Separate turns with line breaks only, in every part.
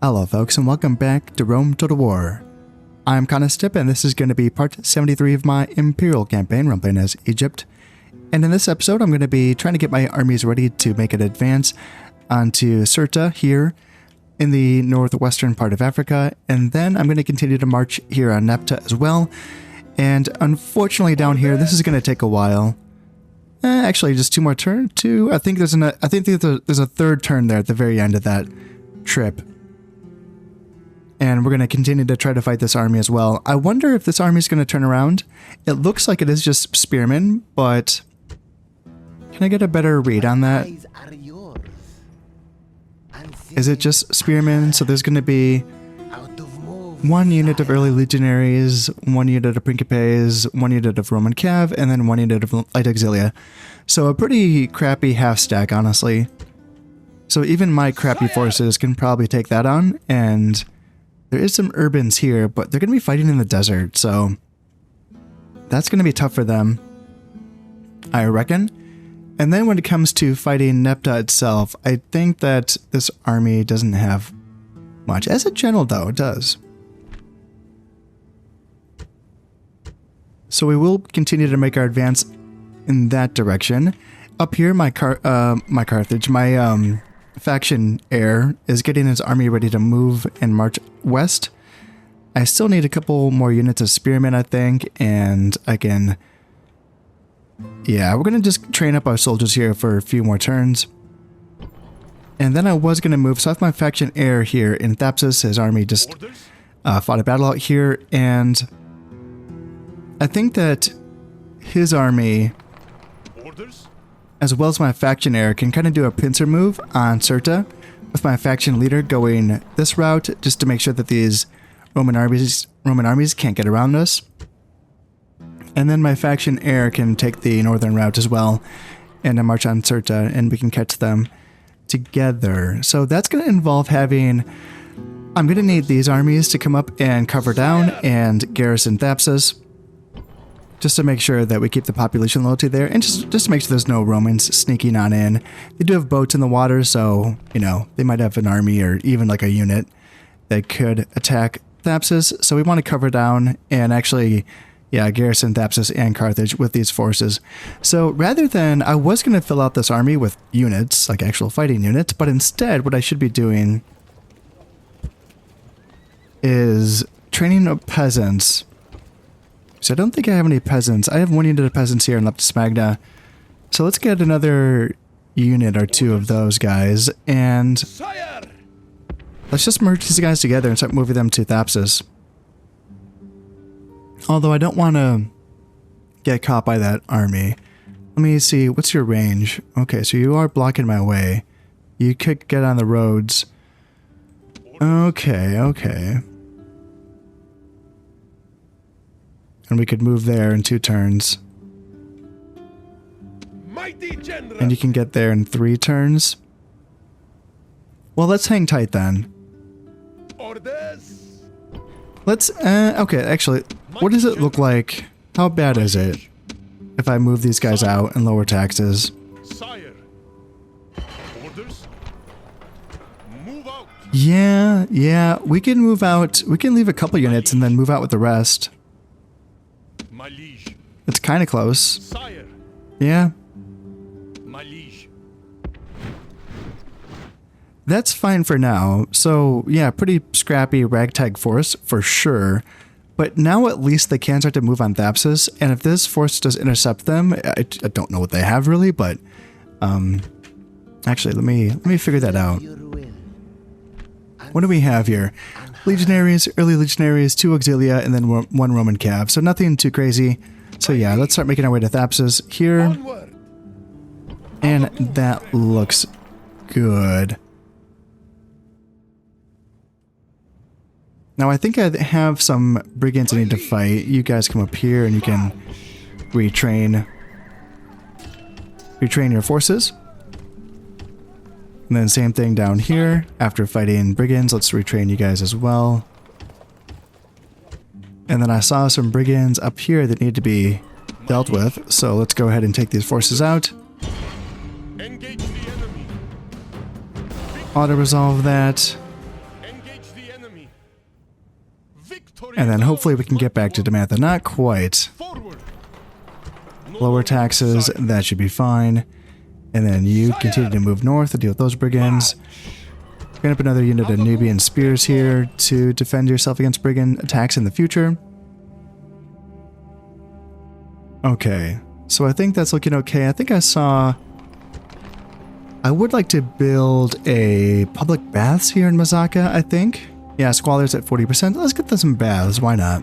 Hello folks and welcome back to Rome Total War. I'm Conostip and this is going to be part 73 of my Imperial campaign role-playing as Egypt. And in this episode I'm going to be trying to get my armies ready to make an advance onto Sirta here in the northwestern part of Africa. And then I'm going to continue to march here on Nepta as well. And unfortunately down here this is going to take a while. Actually just two more turns. I think there's a third turn there at the very end of that trip. And we're going to continue to try to fight this army as well. I wonder if this army is going to turn around. It looks like it is just spearmen, but can I get a better read on that? Is it just spearmen? So there's going to be one unit of early legionaries, one unit of principes, one unit of Roman cav, and then one unit of light auxilia. So a pretty crappy half stack, honestly. So even my crappy forces can probably take that on, and there is some urbans here, but they're going to be fighting in the desert, so that's going to be tough for them, I reckon. And then when it comes to fighting Nepta itself, I think that this army doesn't have much. As a general, though, it does. So we will continue to make our advance in that direction. Up here, my faction heir is getting his army ready to move and march west. I still need a couple more units of spearmen, I think, and again, yeah, we're going to just train up our soldiers here for a few more turns. And then I was going to move, so I have my faction heir here in Thapsus. His army just fought a battle out here, and I think that his army, as well as my faction heir, can kind of do a pincer move on Sirta, with my faction leader going this route, just to make sure that these Roman armies can't get around us. And then my faction heir can take the northern route as well, and march on Sirta, and we can catch them together. So that's going to involve having... I'm going to need these armies to come up and cover down and garrison Thapsus, just to make sure that we keep the population loyalty there, and just to make sure there's no Romans sneaking on in. They do have boats in the water, so, you know, they might have an army or even like a unit that could attack Thapsus. So we want to cover down and actually, yeah, garrison Thapsus and Carthage with these forces. So rather than, I was going to fill out this army with units, like actual fighting units, but instead what I should be doing is training up peasants. So I don't think I have any peasants. I have one unit of peasants here in Leptis Magna. So let's get another unit or two of those guys. And let's just merge these guys together and start moving them to Thapsus. Although I don't want to get caught by that army. Let me see. What's your range? Okay, so you are blocking my way. You could get on the roads. Okay. And we could move there in 2 turns. And you can get there in 3 turns. Well, let's hang tight then. Let's, okay, actually, what does it look like? How bad is it if I move these guys out and lower taxes? Yeah, we can move out. We can leave a couple units and then move out with the rest. It's kind of close. Yeah. That's fine for now. So, yeah, pretty scrappy ragtag force for sure. But now at least they can start to move on Thapsus. And if this force does intercept them, I don't know what they have really, but actually let me figure that out. What do we have here? Legionaries, early legionaries, 2 auxilia, and then 1 Roman cav. So nothing too crazy. So yeah, let's start making our way to Thapsus here. And that looks good. Now I think I have some brigands I need to fight. You guys come up here and you can retrain your forces. And then same thing down here. After fighting brigands, let's retrain you guys as well. And then I saw some brigands up here that need to be dealt with. So let's go ahead and take these forces out. Auto-resolve that. And then hopefully we can get back to Damantha. Not quite. Lower taxes, that should be fine. And then you continue to move north to deal with those brigands. Bring up another unit of Nubian spears here to defend yourself against brigand attacks in the future. Okay, so I think that's looking okay. I think I saw... I would like to build a public baths here in Mazaka, I think. Yeah, Squalor's at 40%. Let's get them some baths, why not?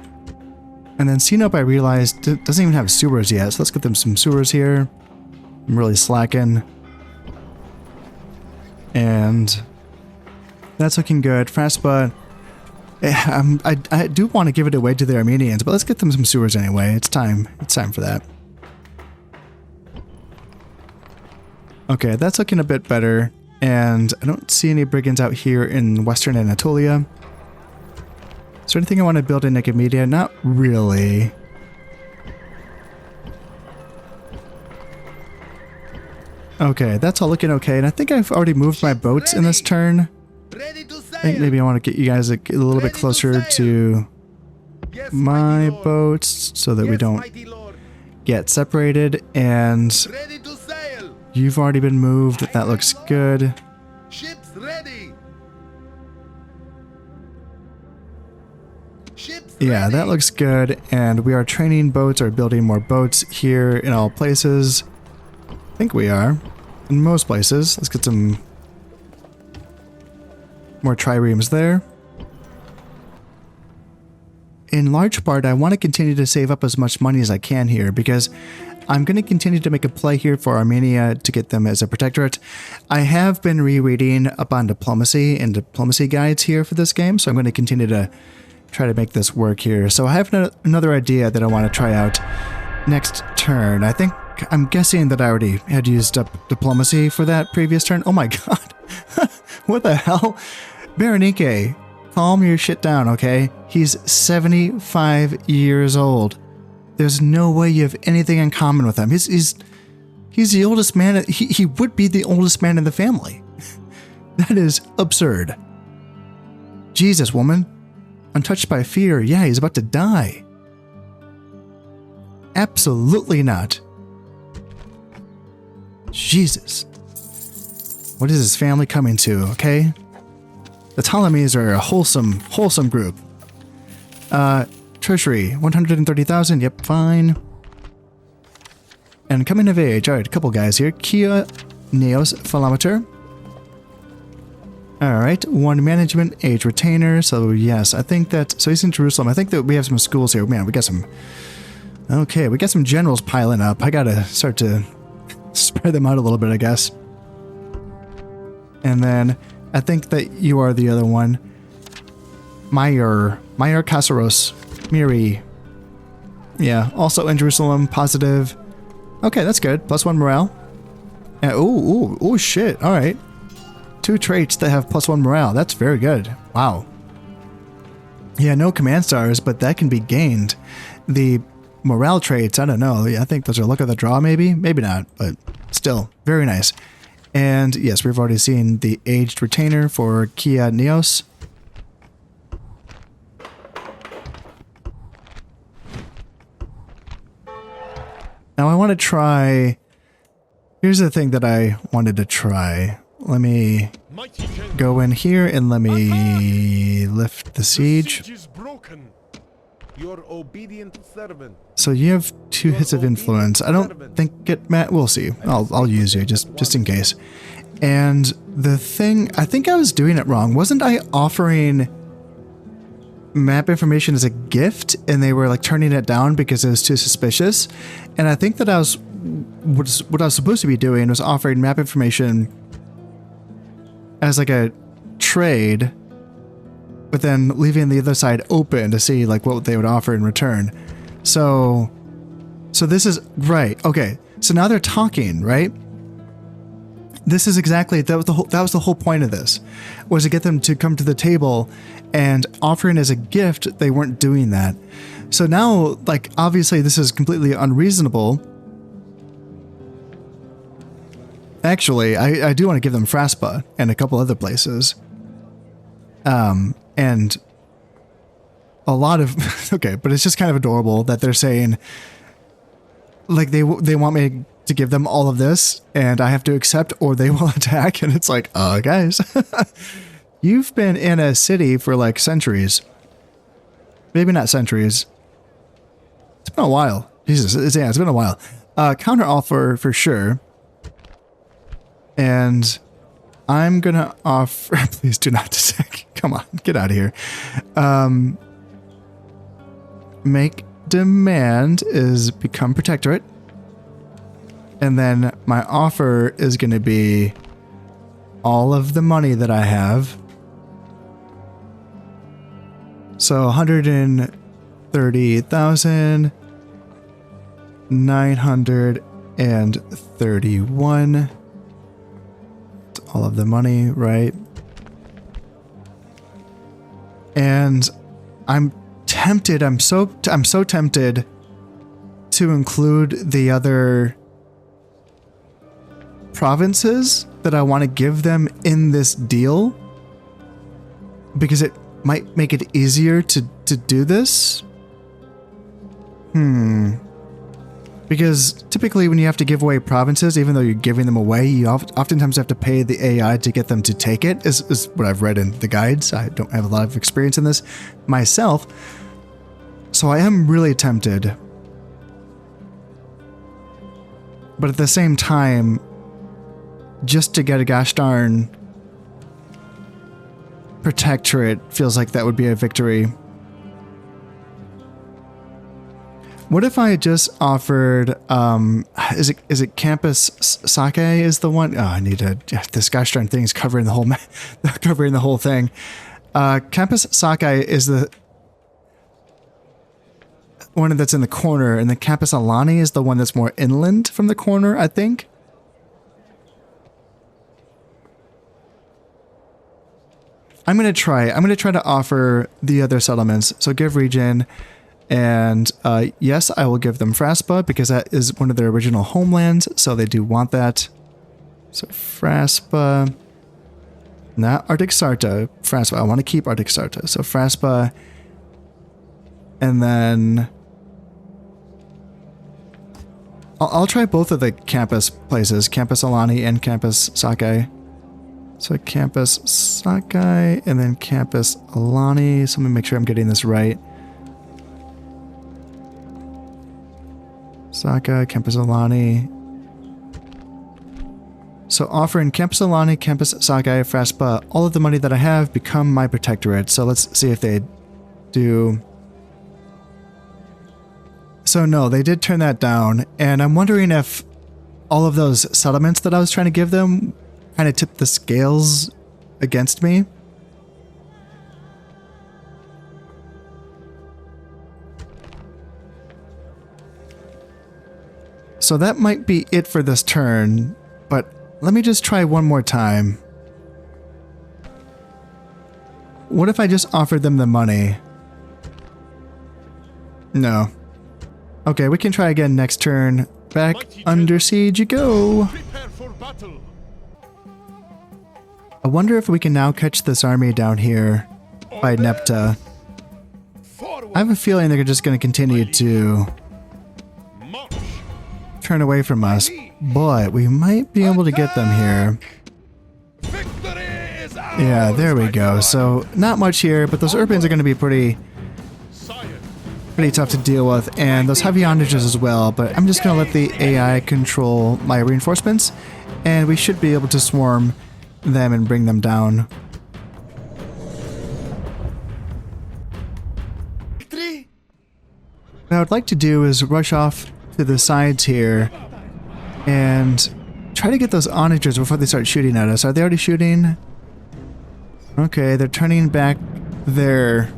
And then Sinop, I realized, doesn't even have sewers yet, so let's get them some sewers here. I'm really slacking. And that's looking good. Fraspa, I do want to give it away to the Armenians, but let's get them some sewers anyway. It's time. It's time for that. Okay, that's looking a bit better. And I don't see any brigands out here in Western Anatolia. Is there anything I want to build in Nicomedia? Not really. Okay, that's all looking okay, and I think I've already moved my boats in this turn. I think maybe I want to get you guys a little bit closer to my boats so that we don't get separated, and you've already been moved. That looks good. Yeah, that looks good, and we are training boats or building more boats here in all places. I think we are. In most places. Let's get some more triremes there. In large part, I want to continue to save up as much money as I can here because I'm going to continue to make a play here for Armenia to get them as a protectorate. I have been rereading up on diplomacy and diplomacy guides here for this game, so I'm going to continue to try to make this work here. So I have another idea that I want to try out next turn. I'm guessing that I already had used up diplomacy for that previous turn. Oh my god. What the hell? Berenike, calm your shit down, okay? He's 75 years old. There's no way you have anything in common with him. He's the oldest man. He would be the oldest man in the family. That is absurd. Jesus, woman. Untouched by fear. Yeah, he's about to die. Absolutely not. Jesus. What is his family coming to, okay? The Ptolemies are a wholesome group. Treasury, 130,000, yep, fine. And coming of age, alright, a couple guys here. Kia Neos Philometer. Alright, one management, age retainer, so yes, I think that, so he's in Jerusalem. I think that we have some schools here. Man, we got some, okay, we got some generals piling up. I gotta start to spread them out a little bit, I guess. And then I think that you are the other one. Meyer Casaros. Miri. Yeah, also in Jerusalem, positive. Okay, that's good. +1 morale. Oh shit. Alright. 2 traits that have +1 morale. That's very good. Wow. Yeah, no command stars, but that can be gained. The morale traits, I don't know. I think those are luck of the draw, maybe? Maybe not, but still, very nice. And yes, we've already seen the aged retainer for Kia Neos. Now I want to try... Here's the thing that I wanted to try. Let me go in here and let me lift the siege.
Your obedient servant.
So you have 2 hits of influence. I don't think it Matt. We'll see. I'll use you just in case. And the thing, I think I was doing it wrong. Wasn't I offering map information as a gift, and they were like turning it down because it was too suspicious? And I think that what I was supposed to be doing was offering map information as like a trade, but then leaving the other side open to see like what they would offer in return. So this is right. Okay. So now they're talking, right? This is exactly, that was the whole point of this, was to get them to come to the table, and offering as a gift, they weren't doing that. So now, like, obviously this is completely unreasonable. Actually, I do want to give them Fraspa and a couple other places. And a lot of okay, but it's just kind of adorable that they're saying like they want me to give them all of this and I have to accept or they will attack, and it's like, guys, you've been in a city for like centuries. Maybe not centuries. It's been a while. Jesus, it's been a while. Counter offer for sure. And I'm gonna offer please do not attack. Come on, get out of here. Make demand is become protectorate. And then my offer is going to be all of the money that I have. So 130,931. All of the money, right? And I'm tempted, I'm so tempted to include the other provinces that I want to give them in this deal because it might make it easier to do this. Because typically when you have to give away provinces, even though you're giving them away, you oftentimes have to pay the AI to get them to take it, is what I've read in the guides. I don't have a lot of experience in this myself. So I am really tempted. But at the same time, just to get a gosh darn protectorate feels like that would be a victory. What if I just offered, is it Campus Sake is the one? Oh, I need to, this gosh darn thing is covering the whole, covering the whole thing. Campus Sake is the one that's in the corner, and the Campus Alani is the one that's more inland from the corner, I think. I'm going to try to offer the other settlements. So give region. And yes, I will give them Fraspa because that is one of their original homelands, so they do want that. So Fraspa, not Arctic Sarta, Fraspa. I want to keep Arctic Sarta. So Fraspa, and then I'll try both of the campus places, Campus Alani and Campus Sake. So Campus Sake and then Campus Alani. So let me make sure I'm getting this right. Saka, Campus Alani. So offering Campus Alani, Campus Sake, Fraspa, all of the money that I have become my protectorate. So let's see if they do. So no, they did turn that down. And I'm wondering if all of those settlements that I was trying to give them kind of tipped the scales against me. So that might be it for this turn, but let me just try one more time. What if I just offered them the money? No. Okay, we can try again next turn. Back under siege you go.
Prepare for battle.
I wonder if we can now catch this army down here by Nepta. I have a feeling they're just going to continue to turn away from us, but we might be able to get them here. Yeah, there we go. So not much here, but those Urbans are going to be pretty tough to deal with, and those heavy ondages as well. But I'm just going to let the AI control my reinforcements, and we should be able to swarm them and bring them down. What I would like to do is rush off to the sides here and try to get those onagers before they start shooting at us. Are they already shooting? Okay, they're turning back their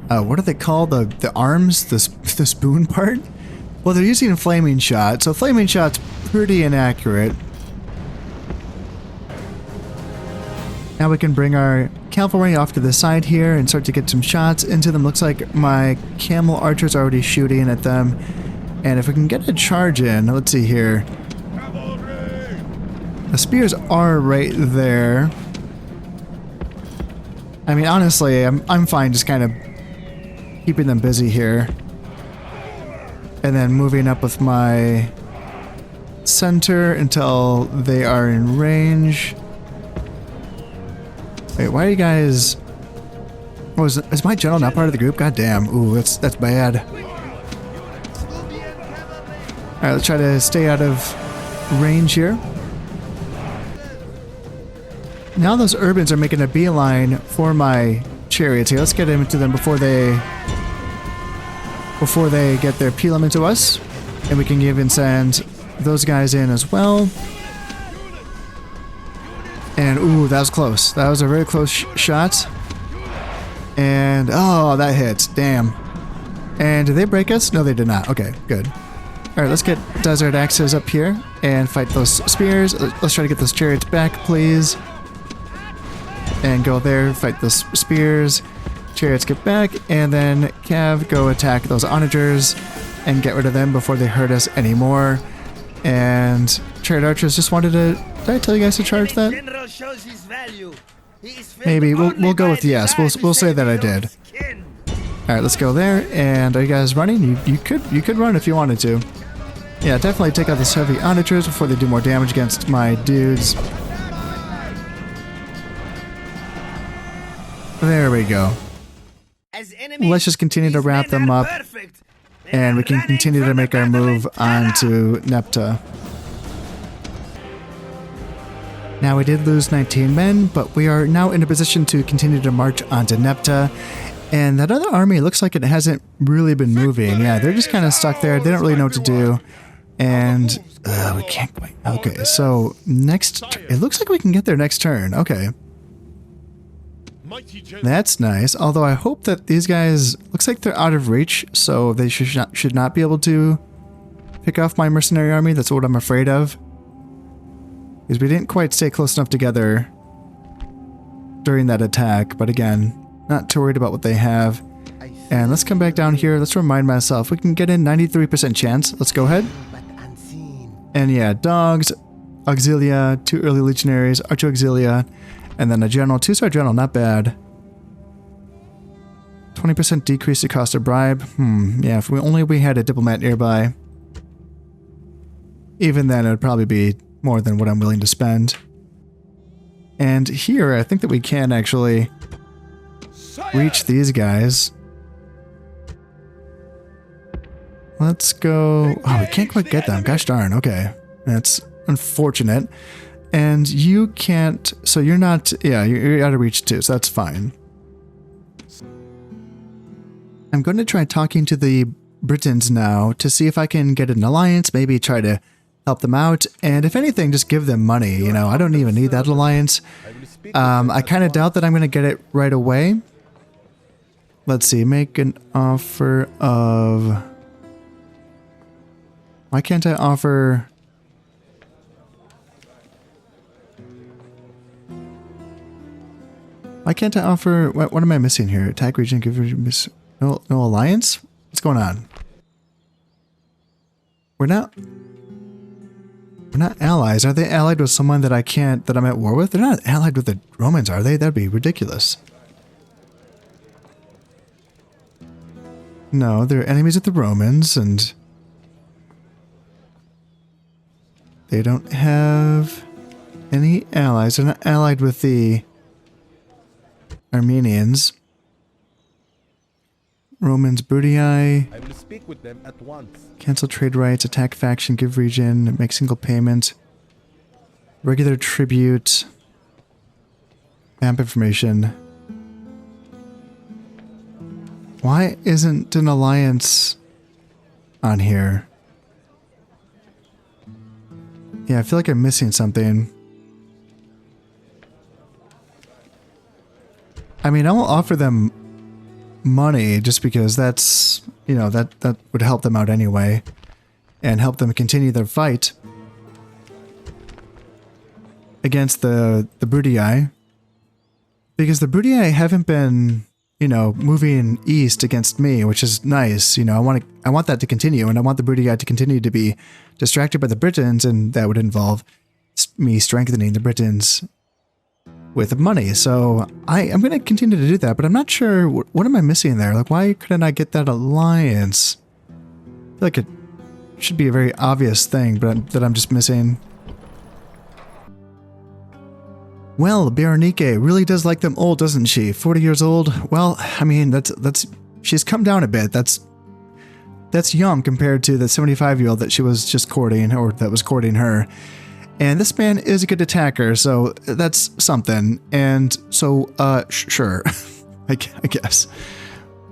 what are they called? The arms? The spoon part? Well, they're using a flaming shot, so flaming shot's pretty inaccurate. Now we can bring our cavalry off to the side here and start to get some shots into them. Looks like my camel archers are already shooting at them. And if we can get a charge in, let's see here. The spears are right there. I mean, honestly, I'm fine just kind of keeping them busy here. And then moving up with my center until they are in range. Wait, why are you guys... Oh, is my general not part of the group? God damn. Ooh, that's bad. Alright, let's try to stay out of range here. Now those urbans are making a beeline for my chariots here. Let's get into them before they get their peel into us. And we can even send those guys in as well. And ooh, that was close. That was a very close shot. And oh, that hit. Damn. And did they break us? No, they did not. Okay, good. Alright, let's get desert axes up here and fight those spears. Let's try to get those chariots back, please. And go there, fight those spears. Chariots get back, and then Cav, go attack those onagers and get rid of them before they hurt us anymore. And chariot archers just wanted to... Did I tell you guys to charge that? Maybe we'll go with yes. We'll say that I did. All right, let's go there. And are you guys running? You could run if you wanted to. Yeah, definitely take out those heavy onagers before they do more damage against my dudes. There we go. Let's just continue to wrap them up, and we can continue to make our move onto Nepta. Now, we did lose 19 men, but we are now in a position to continue to march onto Nepta. And that other army looks like it hasn't really been moving. Yeah, they're just kind of stuck there. They don't really know what to do. And we can't quite... Okay, so next... It looks like we can get there next turn. Okay. That's nice. Although I hope that these guys... Looks like they're out of reach, so they should not be able to pick off my mercenary army. That's what I'm afraid of. Because we didn't quite stay close enough together during that attack. But again, not too worried about what they have. And let's come back down here. Let's remind myself. We can get in 93% chance. Let's go ahead. And yeah, dogs, auxilia, 2 early legionaries, archer auxilia, and then a general, 2-star general, not bad. 20% decrease the cost of bribe. Yeah, if we had a diplomat nearby. Even then, it would probably be more than what I'm willing to spend. And here, I think that we can actually reach these guys. Let's go... Oh, we can't quite get them. Gosh darn, okay. That's unfortunate. And you can't... So you're not... Yeah, you're out of reach too, so that's fine. I'm going to try talking to the Britons now to see if I can get an alliance, maybe try to help them out, and if anything, just give them money. You know, I don't even need that alliance. I kind of doubt that I'm going to get it right away. Let's see, make an offer of... Why can't I offer... Why can't I offer... What am I missing here? Attack region, give no alliance? What's going on? We're not allies. Are they allied with someone that that I'm at war with? They're not allied with the Romans, are they? That'd be ridiculous. No, they're enemies of the Romans, and they don't have any allies. They're not allied with the Armenians. Romans, Brutii.
I will speak with them at once.
Cancel trade rights, attack faction, give region, make single payment, regular tribute, map information. Why isn't an alliance on here? Yeah, I feel like I'm missing something. I mean, I will offer them money just because that's, you know, that would help them out anyway and help them continue their fight against the Brutii, because the Brutii haven't been, you know, moving east against me, which is nice. You know, I want that to continue, and I want the Brutii to continue to be distracted by the Britons, and that would involve me strengthening the Britons with money. So I'm going to continue to do that, but I'm not sure what am I missing there? Like, why couldn't I get that alliance? I feel like it should be a very obvious thing, but that I'm just missing. Well, Berenike really does like them old, doesn't she? 40 years old. Well, I mean, that's she's come down a bit. That's young compared to the 75-year-old that she was just courting, or that was courting her. And this man is a good attacker, so that's something. And so, sure. I guess.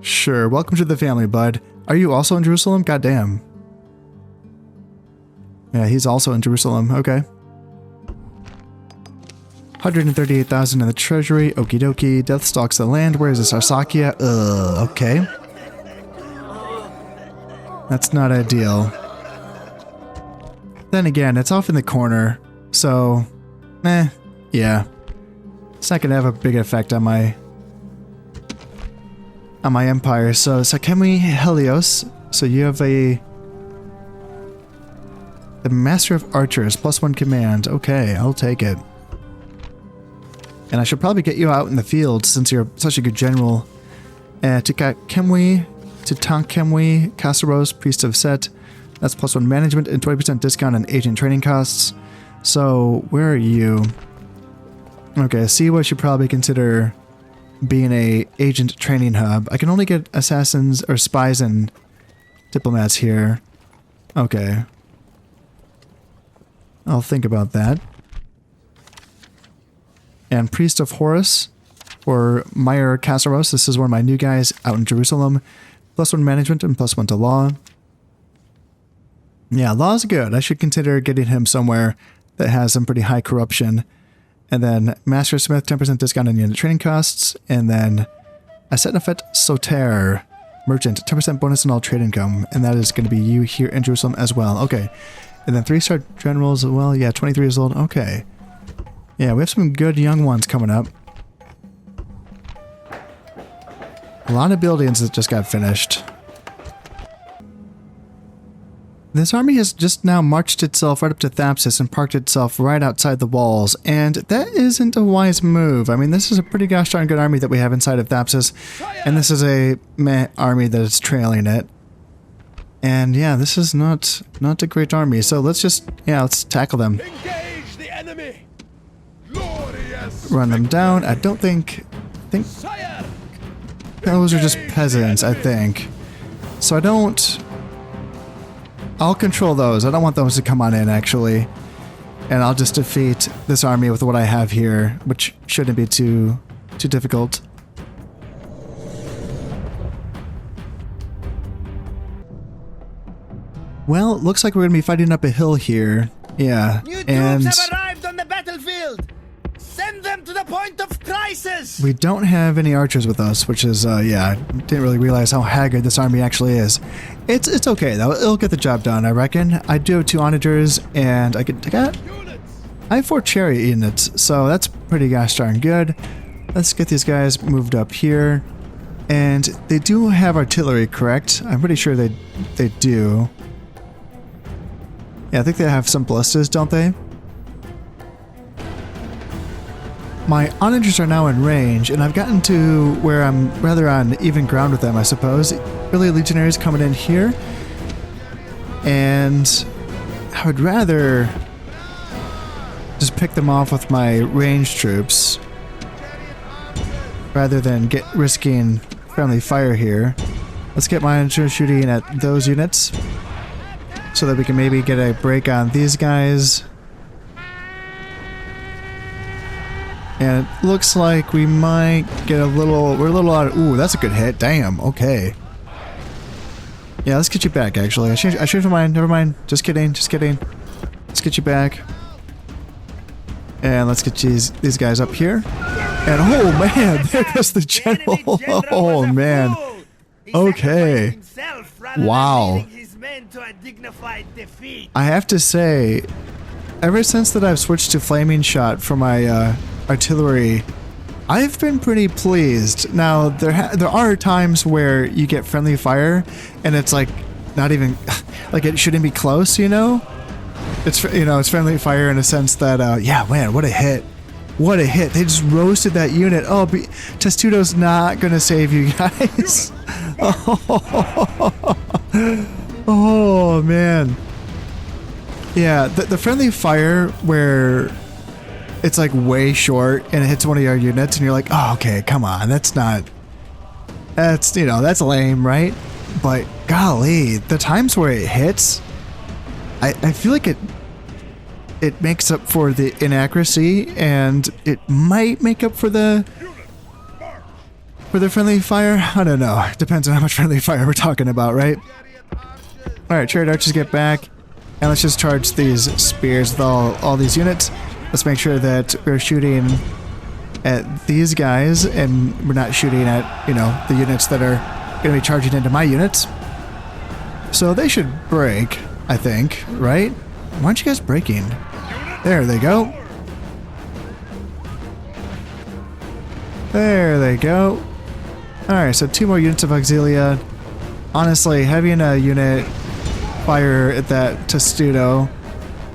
Sure. Welcome to the family, bud. Are you also in Jerusalem? Goddamn. Yeah, he's also in Jerusalem. Okay. 138,000 in the treasury. Okie dokie. Death stalks the land. Where is this? Arsakia? Okay. That's not ideal. Then again, it's off in the corner, so, yeah. It's not gonna have a big effect on my empire. So Sakemi Helios. So you have the Master of Archers, +1 command. Okay, I'll take it. And I should probably get you out in the field since you're such a good general. Tutankemwi, Kassaros, Priest of Set. That's +1 management and 20% discount on agent training costs. So, where are you? Okay, Siwa should probably consider being a agent training hub. I can only get assassins or spies and diplomats here. Okay. I'll think about that. And Priest of Horus, or Meyer Kassaros. This is one of my new guys out in Jerusalem. +1 management and +1 to law. Yeah, law's good. I should consider getting him somewhere that has some pretty high corruption. And then Master Smith, 10% discount on unit training costs. And then Asetnafet Soter, merchant, 10% bonus on all trade income. And that is going to be you here in Jerusalem as well. Okay. And then 3-star generals, well, yeah, 23 years old. Okay. Yeah, we have some good young ones coming up. A lot of buildings that just got finished. This army has just now marched itself right up to Thapsus and parked itself right outside the walls, and that isn't a wise move. I mean, this is a pretty gosh darn good army that we have inside of Thapsus, and this is a meh army that is trailing it. And yeah, this is not a great army, so let's tackle them.
Engage the enemy. Glorious.
Run them down. I think those are just peasants, I think. So I'll control those. I don't want those to come on in, actually. And I'll just defeat this army with what I have here, which shouldn't be too difficult. Well, it looks like we're going to be fighting up a hill here. Yeah,
New troops have arrived on the battlefield! Send them to the point of crisis!
We don't have any archers with us, which is, yeah, didn't really realize how haggard this army actually is. It's okay, though. It'll get the job done, I reckon. I do have 2 onagers, and I have 4 chariot units, so that's pretty gosh darn good. Let's get these guys moved up here. And they do have artillery, correct? I'm pretty sure they do. Yeah, I think they have some ballistas, don't they? My onagers are now in range, and I've gotten to where I'm rather on even ground with them, I suppose. Early legionaries coming in here. And I would rather just pick them off with my ranged troops rather than risking friendly fire here. Let's get my onager shooting at those units so that we can maybe get a break on these guys. And it looks like we might get we're a little out of, ooh, that's a good hit. Damn, okay. Yeah, let's get you back, actually. I should mind, never mind. Just kidding. Let's get you back. And let's get these guys up here. And oh man, there goes the general. Oh man. Okay. Wow. I have to say, ever since that I've switched to flaming shot for my artillery, I've been pretty pleased. Now there are times where you get friendly fire and it's like not even like it shouldn't be close, you know? It's, you know, it's friendly fire in a sense that yeah, man, what a hit. What a hit. They just roasted that unit. Oh, Testudo's not going to save you guys. Oh, man. Yeah, the friendly fire where it's like way short and it hits one of your units and you're like, oh, okay, come on. That's, you know, that's lame, right? But golly, the times where it hits, I feel like it makes up for the inaccuracy, and it might make up for the friendly fire. I don't know. It depends on how much friendly fire we're talking about, right? Alright, chariot archers get back, and let's just charge these spears with all these units. Let's make sure that we're shooting at these guys, and we're not shooting at, you know, the units that are going to be charging into my units. So they should break, I think, right? Why aren't you guys breaking? There they go. There they go. Alright, so 2 more units of auxilia. Honestly, having a unit fire at that Testudo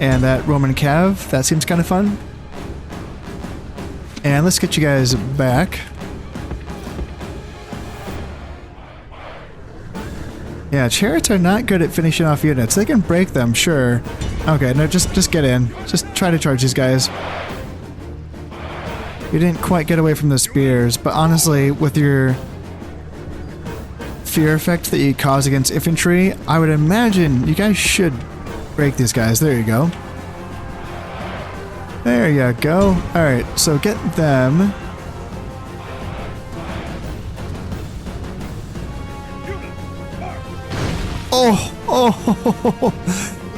and that Roman Cav, that seems kind of fun. And let's get you guys back. Yeah, chariots are not good at finishing off units. They can break them, sure. Okay, no, just get in. Just try to charge these guys. You didn't quite get away from the spears, but honestly, with your fear effect that you cause against infantry, I would imagine you guys should break these guys. There you go. There you go. Alright, so get them. Oh,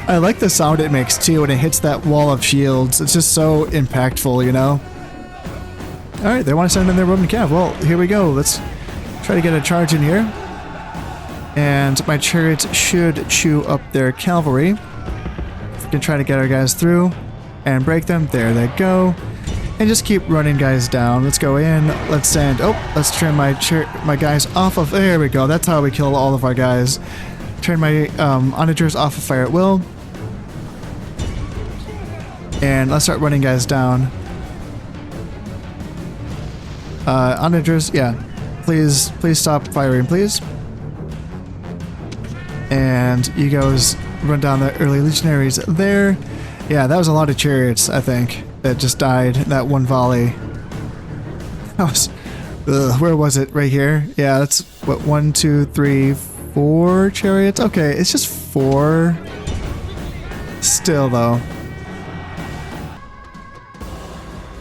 I like the sound it makes too when it hits that wall of shields. It's just so impactful, you know? Alright, they want to send in their Roman Cav. Well, here we go. Let's try to get a charge in here. And my chariots should chew up their cavalry. We can try to get our guys through and break them. There they go. And just keep running guys down. Let's go in. Let's send... Oh, let's turn my guys off of... There we go. That's how we kill all of our guys. Turn my onagers off of fire at will. And let's start running guys down. Onagers, yeah. Please stop firing, please. And you guys run down the early legionaries there. Yeah, that was a lot of chariots, I think, that just died in that one volley. That was... where was it? Right here? Yeah, that's, what, 1, 2, 3, 4 chariots? Okay, it's just 4. Still, though.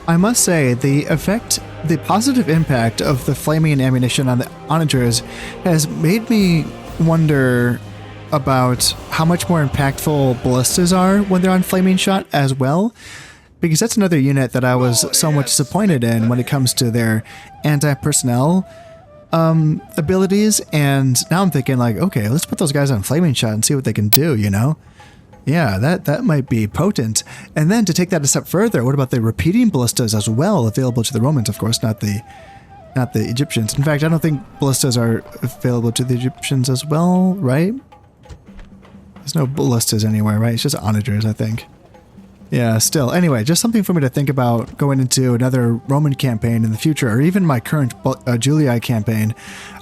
I must say, the positive impact of the flaming ammunition on the onagers has made me wonder about how much more impactful ballistas are when they're on flaming shot as well, because that's another unit that I was somewhat disappointed in when it comes to their anti-personnel abilities, and now I'm thinking like, okay, let's put those guys on flaming shot and see what they can do, you know? Yeah, that might be potent. And then to take that a step further, what about the repeating ballistas as well, available to the Romans, of course, not the Egyptians. In fact, I don't think ballistas are available to the Egyptians as well, right? There's no ballistas anywhere, right? It's just onagers, I think. Yeah, still. Anyway, just something for me to think about going into another Roman campaign in the future, or even my current Julii campaign.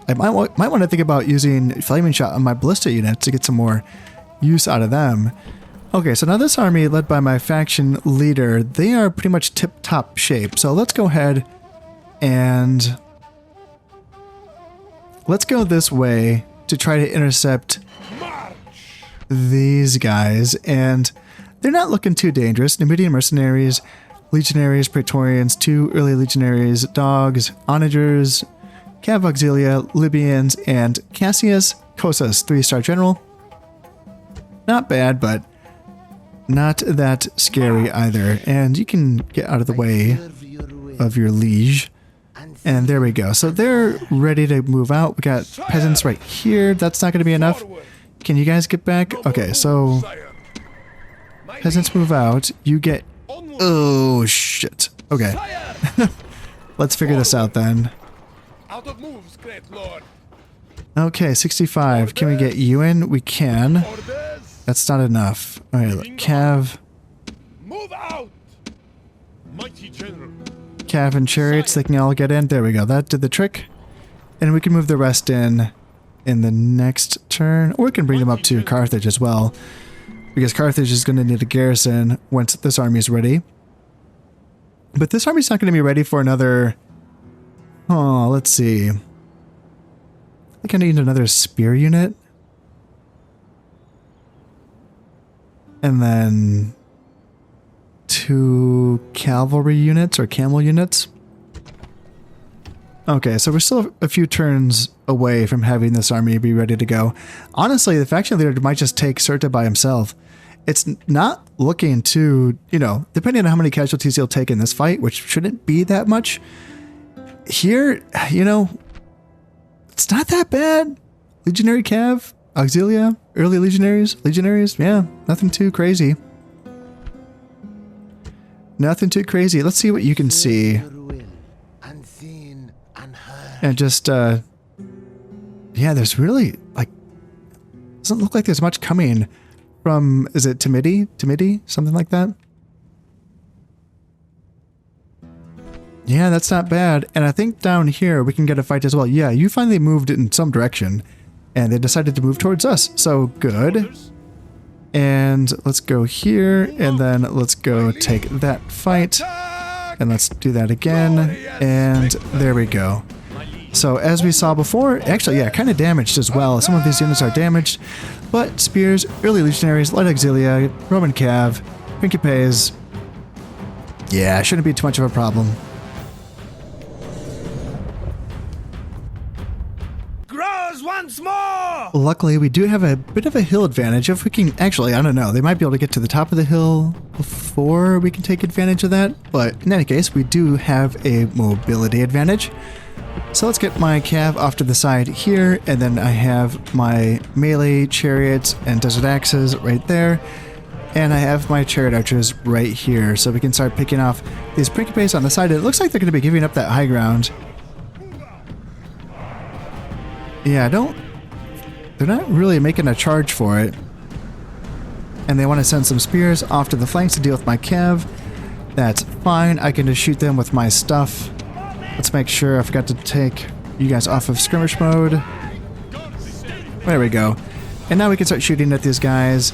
I might want to think about using flaming shot on my ballista units to get some more use out of them. Okay, so now this army, led by my faction leader, they are pretty much tip-top shape. So let's go ahead and let's go this way to try to intercept these guys. And they're not looking too dangerous. Numidian mercenaries, legionaries, praetorians, 2 early legionaries, dogs, onagers, Cav auxilia, Libyans, and Cassius Kosas, 3-star general. Not bad, but not that scary either. And you can get out of the way of your liege. And there we go. So they're ready to move out. We got peasants right here. That's not going to be enough. Can you guys get back? Okay, so peasants move out. You get... Oh, shit. Okay. Let's figure this out then. Okay, 65. Can we get you in? We can. That's not enough. Alright, Cav.
Move out. Mighty general.
Cav and chariots, they can all get in. There we go. That did the trick. And we can move the rest in the next turn. Or we can bring them up to Carthage as well. Because Carthage is going to need a garrison once this army is ready. But this army's not going to be ready for another... Oh, let's see. I think I need another spear unit. And then 2 cavalry units or camel units. Okay, so we're still a few turns away from having this army be ready to go. Honestly, the faction leader might just take Cirta by himself. It's not looking too, you know, depending on how many casualties he'll take in this fight, which shouldn't be that much. Here, you know, it's not that bad. Legionary Cav, Auxilia, early Legionaries, yeah, nothing too crazy. Nothing too crazy. Let's see what you can see. And just, yeah, there's really, like, doesn't look like there's much coming from, is it Timidi? Something like that? Yeah, that's not bad. And I think down here we can get a fight as well. Yeah, you finally moved in some direction. And they decided to move towards us. So, good. And let's go here. And then let's go take that fight. And let's do that again. And there we go. So, as we saw before, actually, yeah, kind of damaged as well. Some of these units are damaged. But spears, early legionaries, light auxilia, Roman cav, principes. Yeah, shouldn't be too much of a problem.
Once more!
Luckily, we do have a bit of a hill advantage. If we can, actually, I don't know. They might be able to get to the top of the hill before we can take advantage of that. But in any case, we do have a mobility advantage. So let's get my cav off to the side here. And then I have my melee chariots and desert axes right there. And I have my chariot archers right here. So we can start picking off these principes on the side. It looks like they're going to be giving up that high ground. Yeah, they're not really making a charge for it. And they want to send some spears off to the flanks to deal with my cav. That's fine. I can just shoot them with my stuff. Let's make sure I forgot to take you guys off of skirmish mode. There we go. And now we can start shooting at these guys.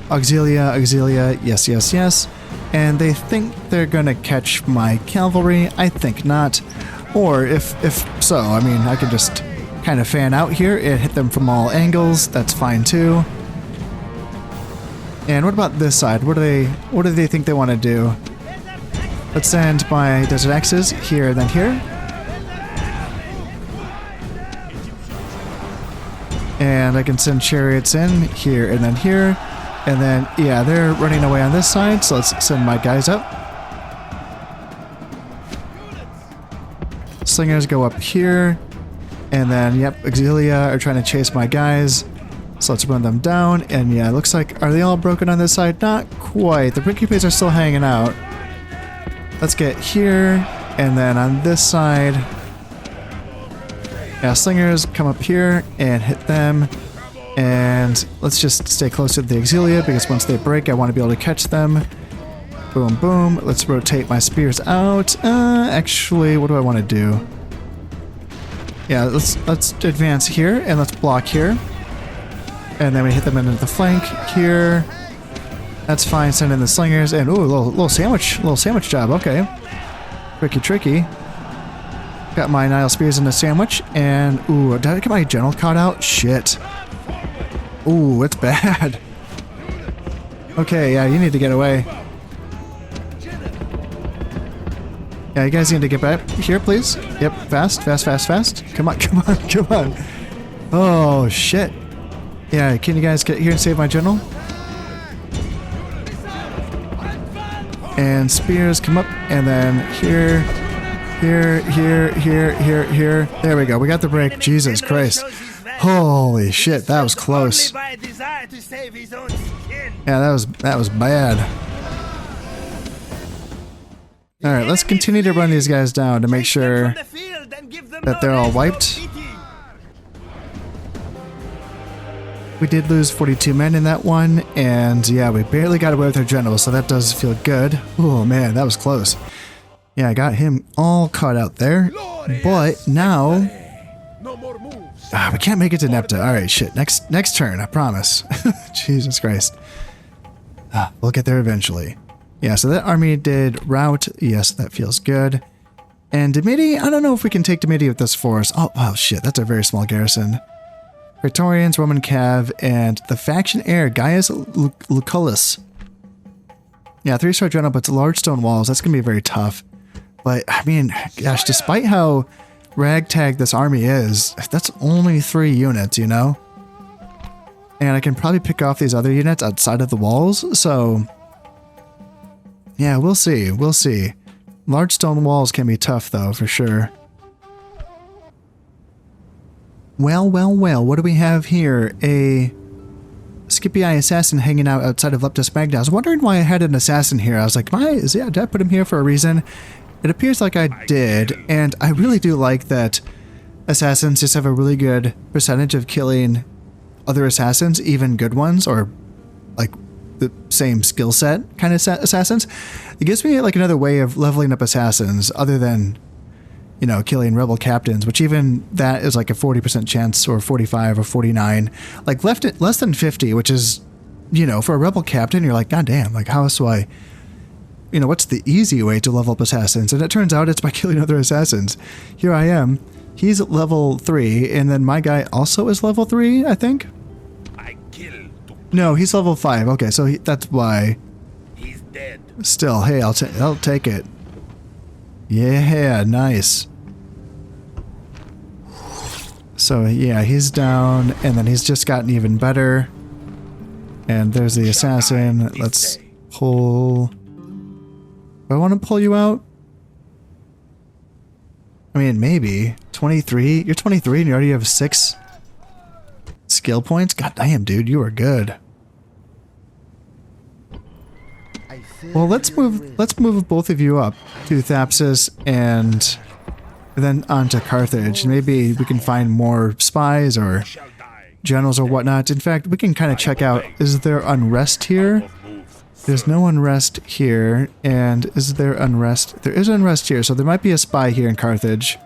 Auxilia, yes, yes, yes. And they think they're gonna catch my cavalry. I think not. Or if so, I mean, I can just kind of fan out here and hit them from all angles. That's fine too. And what about this side? What do they think they want to do? Let's send my desert axes here and then here. And I can send chariots in here and then here. And then, yeah, they're running away on this side, so let's send my guys up. Slingers go up here. And then, yep, auxilia are trying to chase my guys. So let's run them down. And yeah, it looks like, are they all broken on this side? Not quite. The principes are still hanging out. Let's get here. And then on this side, yeah, slingers come up here and hit them. And let's just stay close to the auxilia because once they break, I want to be able to catch them. Boom, boom. Let's rotate my spears out. Actually, what do I want to do? Yeah, let's advance here and let's block here. And then we hit them into the flank here. That's fine. Send in the slingers and ooh, a little sandwich job. Okay, tricky. Got my Nile spears in the sandwich and ooh, did I get my general caught out? Shit. Ooh, it's bad. Okay, yeah, you need to get away. Yeah, you guys need to get back here, please. Yep, fast. Come on. Oh, shit. Yeah, can you guys get here and save my general? And spears come up, and then here. There we go. We got the break. Jesus Christ. Holy shit, that was close. Yeah, that was bad. Alright, let's continue to run these guys down to make sure that they're all wiped. We did lose 42 men in that one, and yeah, we barely got away with our general, so that does feel good. Oh man, that was close. Yeah, I got him all caught out there. But now...
No more moves.
we can't make it to Nepta. Alright, shit. Next turn, I promise. Jesus Christ. We'll get there eventually. Yeah, so that army did rout. Yes, that feels good. And Dimity, I don't know if we can take Dimity with this force. Oh, shit, that's a very small garrison. Praetorians, Roman Cav, and the faction heir, Gaius Lucullus. Yeah, 3-star general, but it's large stone walls. That's going to be very tough. But, I mean, gosh, despite how ragtag this army is, that's only 3 units, you know? And I can probably pick off these other units outside of the walls, so... yeah, we'll see. We'll see. Large stone walls can be tough, though, for sure. Well, what do we have here? A Scipii assassin hanging out outside of Leptis Magna. I was wondering why I had an assassin here. I was like, did I put him here for a reason? It appears like I did, and I really do like that assassins just have a really good percentage of killing other assassins, even good ones, or like the same skill set kind of assassins. It gives me like another way of leveling up assassins other than, you know, killing rebel captains, which even that is like a 40% chance, or 45 or 49, like less than 50, which is, you know, for a rebel captain, you're like, God damn, like how else do I, you know, what's the easy way to level up assassins? And it turns out it's by killing other assassins. Here I am. He's at level 3, and then my guy also is level 3, I think. No, he's level 5. Okay, so that's why.
He's dead.
Still, hey, I'll take it. Yeah, nice. So yeah, he's down, and then he's just gotten even better. And there's the assassin. Let's pull. Do I want to pull you out? I mean, maybe. 23? You're 23 and you already have 6 skill points? God damn, dude, you are good. Well, let's move both of you up to Thapsus and then on to Carthage. Maybe we can find more spies or generals or whatnot. In fact, we can kind of check out, is there unrest here? There's no unrest here. And is there unrest? There is unrest here, so there might be a spy here in Carthage.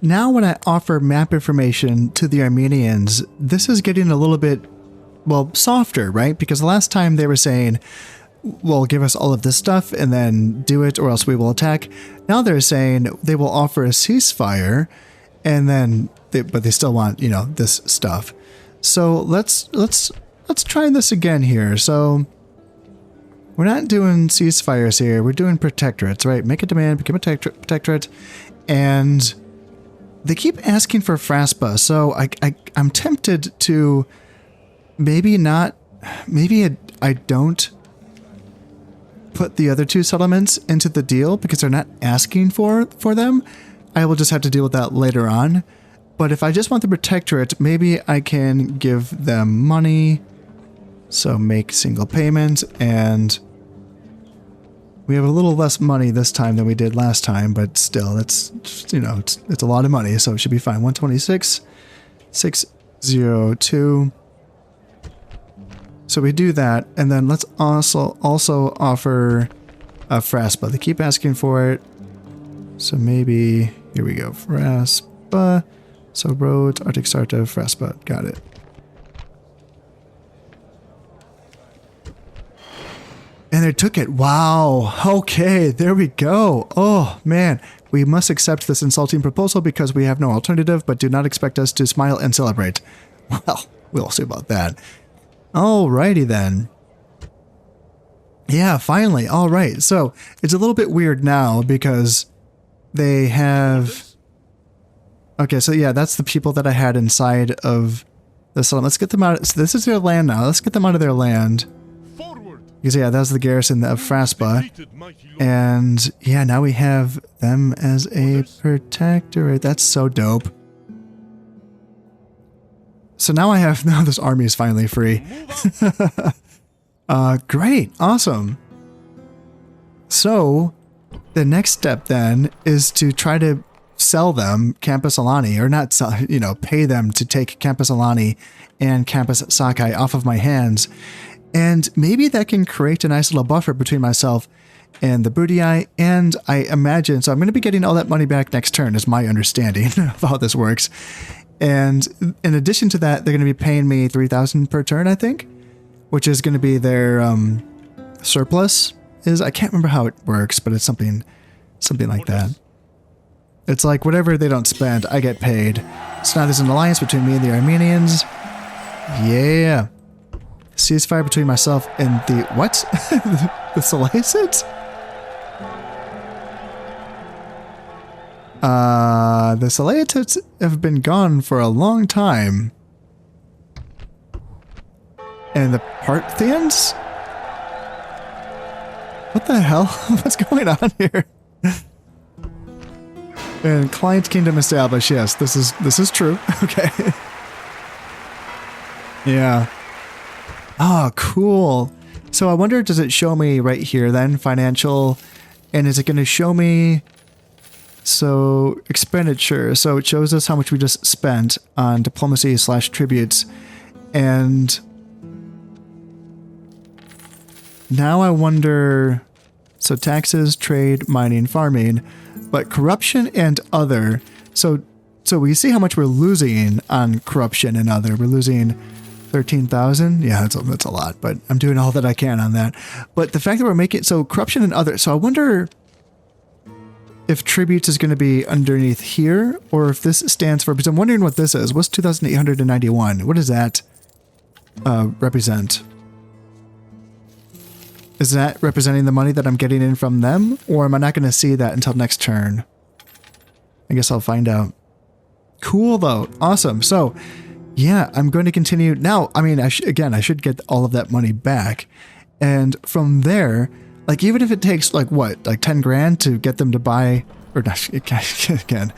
Now when I offer map information to the Armenians, this is getting a little bit, well, softer, right? Because the last time they were saying, well, give us all of this stuff and then do it or else we will attack. Now they're saying they will offer a ceasefire and then, but they still want, you know, this stuff. So let's try this again here. So we're not doing ceasefires here. We're doing protectorates, right? Make a demand, become a protectorate, and they keep asking for Fraspa. So I'm tempted to maybe I don't put the other 2 settlements into the deal because they're not asking for them. I will just have to deal with that later on. But if I just want the protectorate, maybe I can give them money. So make single payment, and we have a little less money this time than we did last time, but still, it's, you know, it's a lot of money, so it should be fine. 126, 602. So we do that, and then let's also offer a Fraspa. They keep asking for it, so maybe here we go, Fraspa. So Rhodes, Arctic Sarta, Fraspa, got it. And they took it. Wow. Okay, there we go. Oh, man. We must accept this insulting proposal because we have no alternative, but do not expect us to smile and celebrate. Well, we'll see about that. Alrighty then. Yeah, finally. All right. So it's a little bit weird now because they have... Okay, so yeah, that's the people that I had inside of the settlement. Let's get them out. So this is their land now. Let's get them out of their land. Because yeah, that was the garrison of Fraspa. And yeah, now we have them as a protectorate. That's so dope. So now now this army is finally free. Great, awesome. So the next step then is to try to sell them Campus Alani, or not sell, you know, pay them to take Campus Alani and Campus Sakai off of my hands. And maybe that can create a nice little buffer between myself and the Brudii, and I imagine, so I'm going to be getting all that money back next turn, is my understanding of how this works. And in addition to that, they're going to be paying me 3,000 per turn, I think, which is going to be their surplus. I can't remember how it works, but it's something like that. It's like whatever they don't spend, I get paid. So now there's an alliance between me and the Armenians. Yeah. Ceasefire between myself and the what? The Seleucids? The Seleucids have been gone for a long time. And the Parthians? What the hell? What's going on here? And client kingdom established. Yes, this is true. Okay. Yeah. Oh, cool. So I wonder, does it show me right here then, financial, and is it going to show me, so expenditure, so it shows us how much we just spent on diplomacy / tributes, and now I wonder, so taxes, trade, mining, farming, but corruption and other, so we see how much we're losing on corruption and other. We're losing 13,000? Yeah, that's a lot, but I'm doing all that I can on that. But the fact that we're making, so corruption and other, so I wonder if tributes is going to be underneath here, or if this stands for, because I'm wondering what this is. What's 2,891? What does that represent? Is that representing the money that I'm getting in from them, or am I not going to see that until next turn? I guess I'll find out. Cool, though. Awesome. So, yeah, I'm going to continue. Now, I mean, I should get all of that money back. And from there, like, even if it takes, like, what, like 10 grand to get them to buy, or not, again,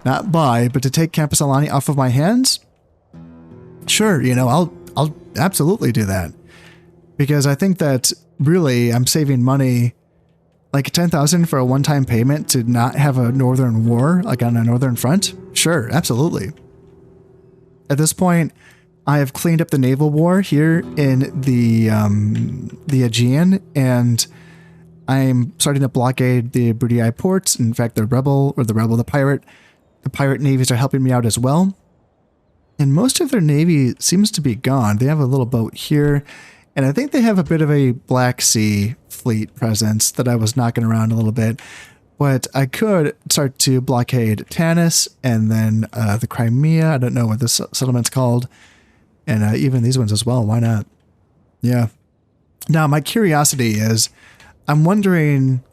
not buy, but to take Campus Alani off of my hands, sure, you know, I'll absolutely do that. Because I think that really I'm saving money, like 10,000 for a one-time payment to not have a northern war, like on a northern front. Sure, absolutely. At this point, I have cleaned up the naval war here in the Aegean, and I'm starting to blockade the Brudii ports. In fact, the pirate navies are helping me out as well. And most of their navy seems to be gone. They have a little boat here, and I think they have a bit of a Black Sea fleet presence that I was knocking around a little bit. But I could start to blockade Tanis, and then the Crimea. I don't know what this settlement's called. And even these ones as well. Why not? Yeah. Now, my curiosity is, I'm wondering,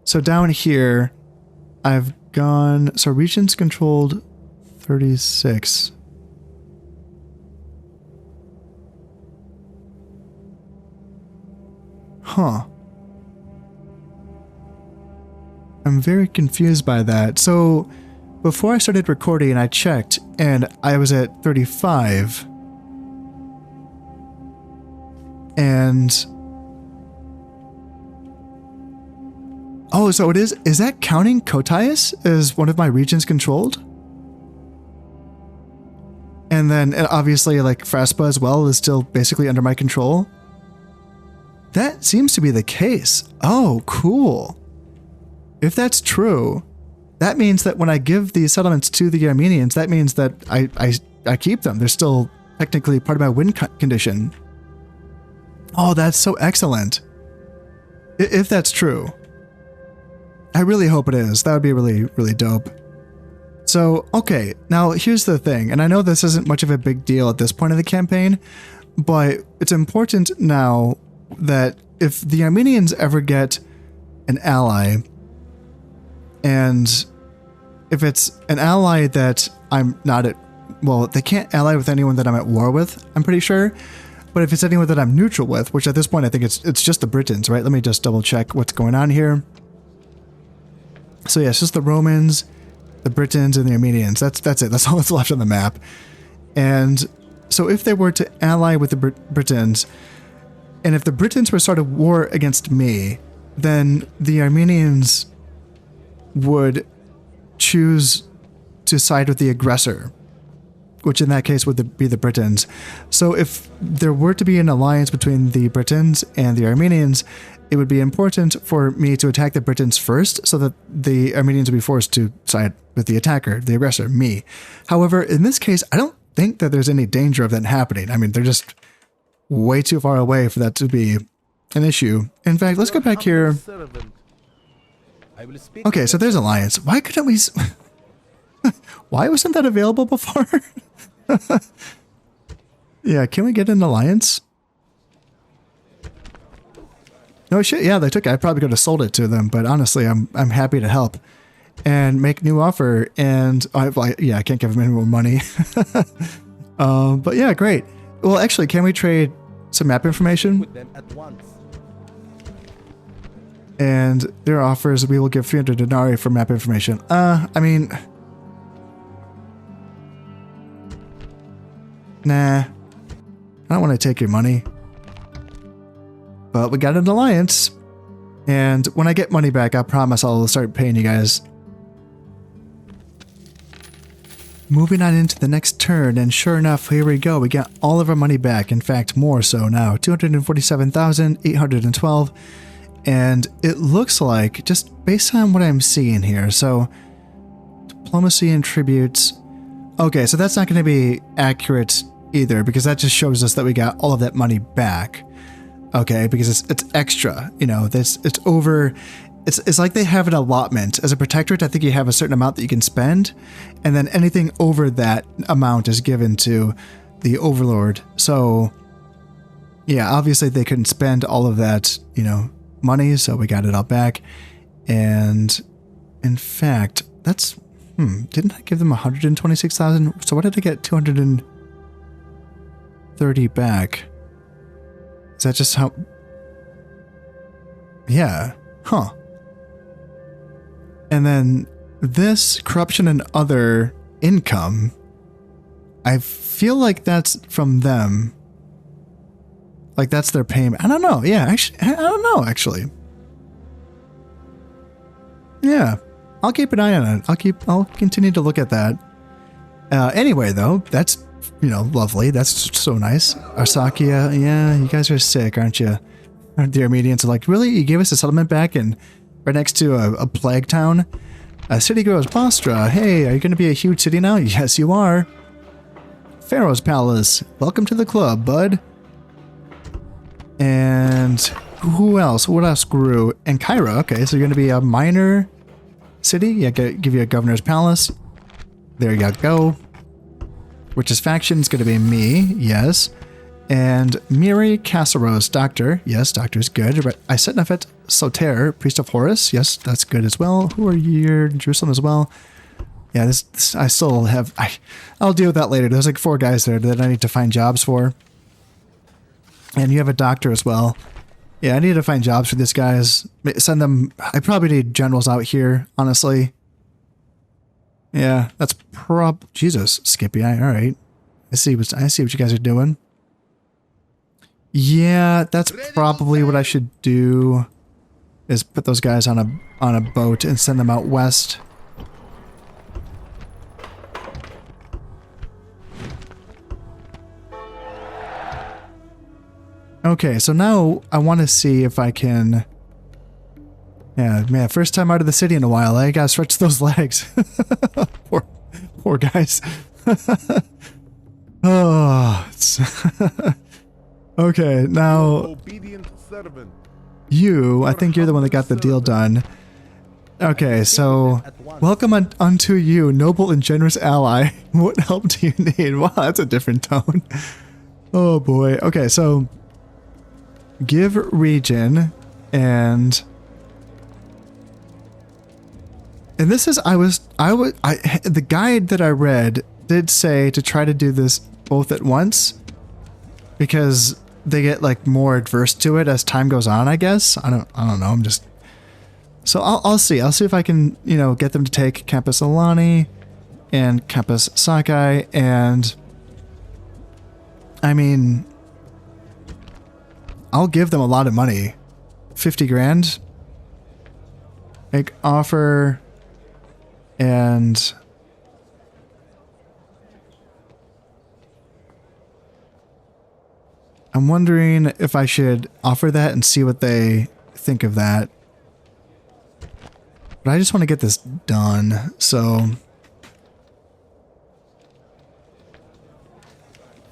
so down here, I've gone, so regions controlled 36. Huh. I'm very confused by that. So before I started recording, I checked and I was at 35. And oh, so it is that counting Kotais as one of my regions controlled? And then obviously like Fraspa as well is still basically under my control. That seems to be the case. Oh, cool. If that's true, that means that when I give these settlements to the Armenians, that means that I keep them. They're still technically part of my win condition. Oh, that's so excellent. If that's true. I really hope it is. That would be really, really dope. So, okay, now here's the thing, and I know this isn't much of a big deal at this point of the campaign, but it's important now that if the Armenians ever get an ally, and if it's an ally that I'm not at, well, they can't ally with anyone that I'm at war with, I'm pretty sure. But if it's anyone that I'm neutral with, which at this point I think it's just the Britons, right? Let me just double check what's going on here. So yeah, it's just the Romans, the Britons, and the Armenians. That's it. That's all that's left on the map. And so if they were to ally with the Britons, and if the Britons were to start a war against me, then the Armenians would choose to side with the aggressor. which in that case would be the Britons. So if there were to be an alliance between the Britons and the Armenians, it would be important for me to attack the Britons first so that the Armenians would be forced to side with the attacker, the aggressor, me. However, in this case, I don't think that there's any danger of that happening. I mean, they're just way too far away for that to be an issue. In fact, let's go back here. Okay, so there's alliance. Why couldn't we... Why wasn't that available before? Yeah, can we get an alliance? No shit, yeah, they took it. I probably could have sold it to them, but honestly, I'm happy to help and make new offer. And yeah, I can't give them any more money. But yeah, great. Well, actually, can we trade some map information?
With them at once.
And their offers, we will give 300 denarii for map information. I mean, nah, I don't want to take your money. But we got an alliance, and when I get money back, I promise I'll start paying you guys. Moving on into the next turn, and sure enough, here we go. We got all of our money back. In fact, more so now. 247,812. And it looks like, just based on what I'm seeing here, so diplomacy and tributes. Okay, so that's not going to be accurate either, because that just shows us that we got all of that money back. Okay, because it's extra, you know, it's over, it's like they have an allotment. As a protectorate, I think you have a certain amount that you can spend, and then anything over that amount is given to the overlord. So, yeah, obviously they couldn't spend all of that, you know, money, so we got it all back. And in fact, that's, didn't I give them 126,000? So what did I get 230 back? Is that just how... Yeah. Huh. And then this corruption and other income, I feel like that's from them. Like that's their payment. I don't know. Yeah, actually, I don't know, actually. Yeah. I'll keep an eye on it. I'll continue to look at that. Anyway, though, that's... You know, lovely. That's so nice. Arsakia, yeah, you guys are sick, aren't you? The Armenians are like, really? You gave us a settlement back and right next to a plague town? A city grows Bastra. Hey, are you going to be a huge city now? Yes, you are. Pharaoh's Palace. Welcome to the club, bud. And who else? What else grew? And Cairo. Okay, so you're going to be a minor city? Yeah, give you a governor's palace. There you go. Which is faction is going to be me, yes. And Miri Casseros, Doctor. Yes, Doctor is good. I set Nefet Soter, Priest of Horus. Yes, that's good as well. Who are you? Jerusalem as well. Yeah, this I still have... I'll deal with that later. There's like 4 guys there that I need to find jobs for. And you have a doctor as well. Yeah, I need to find jobs for these guys. Send them... I probably need generals out here, honestly. Yeah, that's Jesus, Skippy. All right. I see what you guys are doing. Yeah, that's probably what I should do. Is put those guys on a boat and send them out west. Okay, so now I want to see if I can... Yeah, man, first time out of the city in a while. I gotta stretch those legs. poor guys. Oh, okay, now...
Obedient servant.
I think you're the one that got the deal done. Okay, so... Welcome unto you, noble and generous ally. What help do you need? Wow, that's a different tone. Oh boy. Okay, so... Give region, and this is, the guide that I read did say to try to do this both at once, because they get like more adverse to it as time goes on, I guess. I don't know. I'm just, so I'll see if I can, you know, get them to take Campus Alani and Campus Sakai, and I mean, I'll give them a lot of money. 50 grand. Make offer. And I'm wondering if I should offer that and see what they think of that. But I just want to get this done, so...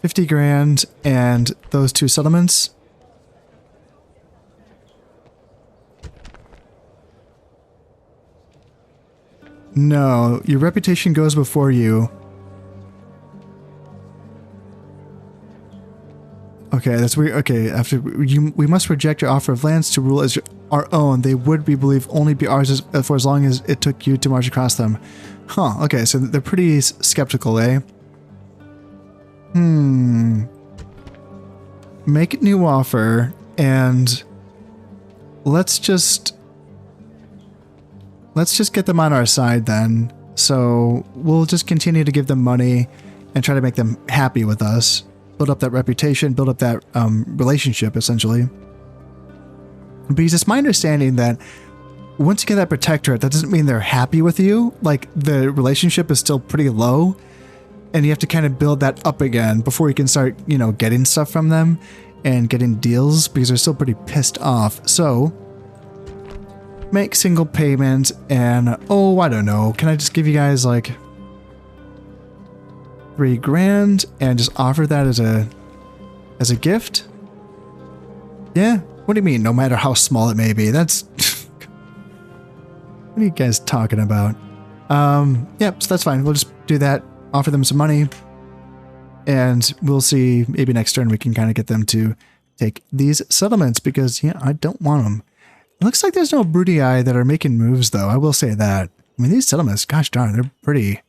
50 grand and those 2 settlements. No, your reputation goes before you. Okay, that's weird. Okay, we must reject your offer of lands to rule as our own. They would, we believe, only be ours for as long as it took you to march across them. Huh, okay, so they're pretty skeptical, eh? Make a new offer, and let's just get them on our side then. So we'll just continue to give them money and try to make them happy with us. Build up that reputation, build up that relationship, essentially. Because it's my understanding that once you get that protectorate, that doesn't mean they're happy with you. Like, the relationship is still pretty low, and you have to kind of build that up again before you can start, you know, getting stuff from them and getting deals, because they're still pretty pissed off. So, make single payments, and, oh, I don't know, can I just give you guys, like, 3 grand and just offer that as a gift? Yeah? What do you mean, no matter how small it may be? That's... What are you guys talking about? Yep, so that's fine. We'll just do that, offer them some money, and we'll see, maybe next turn we can kind of get them to take these settlements, because, yeah, I don't want them. It looks like there's no broody eye that are making moves, though. I will say that. I mean, these settlements, gosh darn, they're pretty...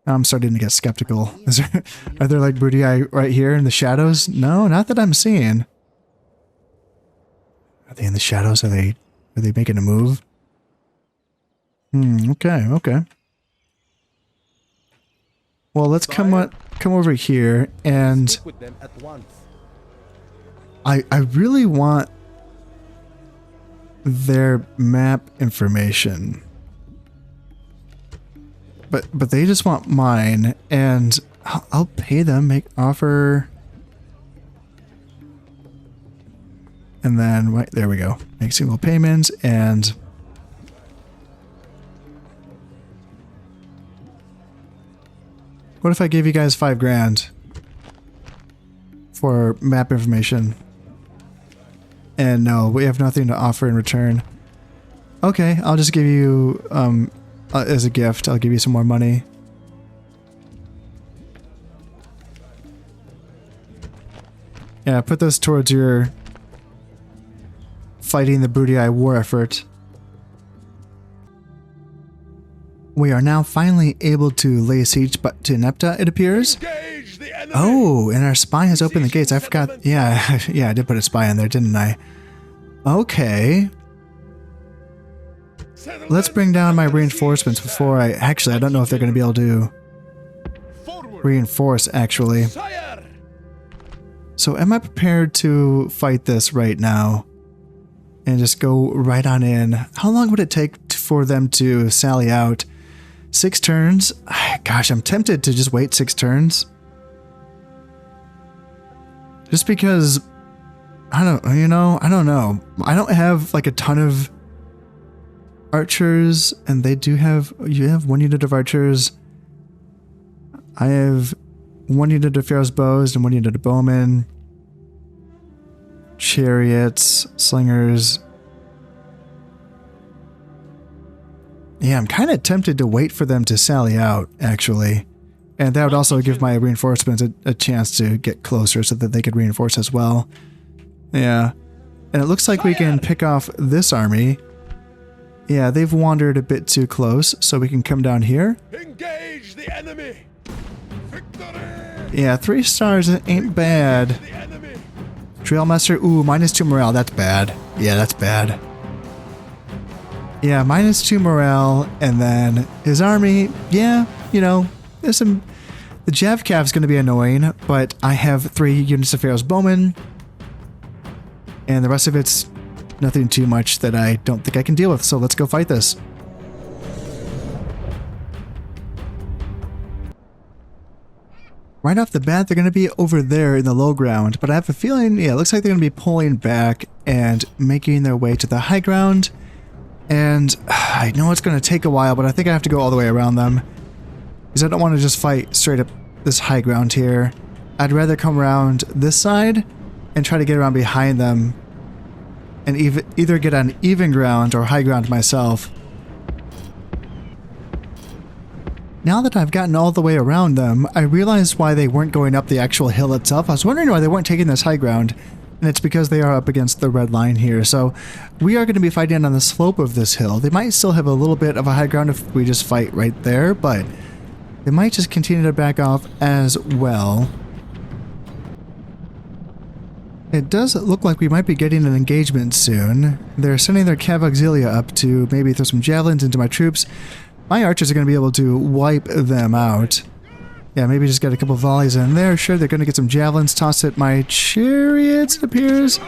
I'm starting to get skeptical. Are there like broody eye right here in the shadows? No, not that I'm seeing. Are they in the shadows? Are they making a move? Okay. Well, let's come over here, and
Speak with them at once.
I really want their map information. But they just want mine, and I'll pay them, make offer. And then, right, there we go. Make single payments, and... What if I gave you guys 5 grand for map information? And no, we have nothing to offer in return. Okay, I'll just give you, as a gift, I'll give you some more money. Yeah, put those towards your fighting the broody eye war effort. We are now finally able to lay siege to Nepta, it appears. Oh, and our spy has opened the gates. I forgot. Yeah, yeah, I did put a spy in there, didn't I? Okay. Let's bring down my reinforcements before I... Actually, I don't know if they're going to be able to reinforce, actually. So am I prepared to fight this right now? And just go right on in? How long would it take for them to sally out? 6 turns? Gosh, I'm tempted to just wait 6 turns. Just because... I don't know. I don't have like a ton of archers, and they do have... You have 1 unit of archers. I have 1 unit of Pharaoh's bows and 1 unit of bowmen. Chariots, slingers. Yeah, I'm kind of tempted to wait for them to sally out, actually. And that would also give my reinforcements a chance to get closer so that they could reinforce as well. Yeah. And it looks like we can pick off this army. Yeah, they've wandered a bit too close, so we can come down here.
Engage the enemy. Victory.
Yeah, 3 stars ain't bad. Trailmaster, ooh, -2 morale, that's bad. Yeah, that's bad. Yeah, -2 morale, and then his army, yeah, you know, there's some... The Jav Cav's going to be annoying, but I have 3 units of Pharaoh's bowmen, and the rest of it's nothing too much that I don't think I can deal with, so let's go fight this. right off the bat, they're going to be over there in the low ground, but I have a feeling, yeah, it looks like they're going to be pulling back and making their way to the high ground. And I know it's going to take a while, but I think I have to go all the way around them, because I don't want to just fight straight up this high ground here. I'd rather come around this side and try to get around behind them and either get on even ground or high ground myself. Now that I've gotten all the way around them, I realized why they weren't going up the actual hill itself. I was wondering why they weren't taking this high ground, and it's because they are up against the red line here. So we are going to be fighting on the slope of this hill. They might still have a little bit of a high ground if we just fight right there, but they might just continue to back off as well. It does look like we might be getting an engagement soon. They're sending their cav auxilia up to maybe throw some javelins into my troops. My archers are going to be able to wipe them out. Yeah, maybe just get a couple volleys in there. Sure, they're going to get some javelins tossed at my chariots, it appears.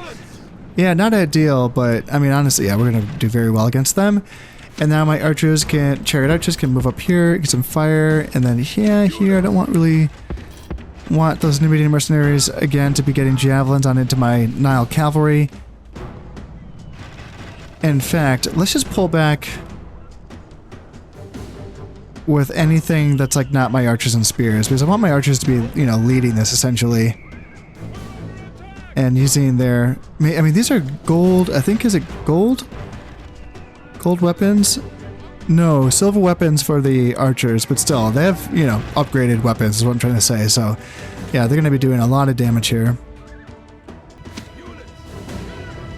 Yeah, not ideal, but I mean, honestly, yeah, we're going to do very well against them. And now my archers can, chariot archers can move up here, get some fire, and then yeah, here I don't really want those Numidian mercenaries again to be getting javelins on into my Nile cavalry. In fact, let's just pull back with anything that's like not my archers and spears, because I want my archers to be, you know, leading this essentially. And using their, I mean, these are gold, I think, is it gold? Gold weapons? No, silver weapons for the archers, but still, they have, you know, upgraded weapons is what I'm trying to say. So, yeah, they're going to be doing a lot of damage here.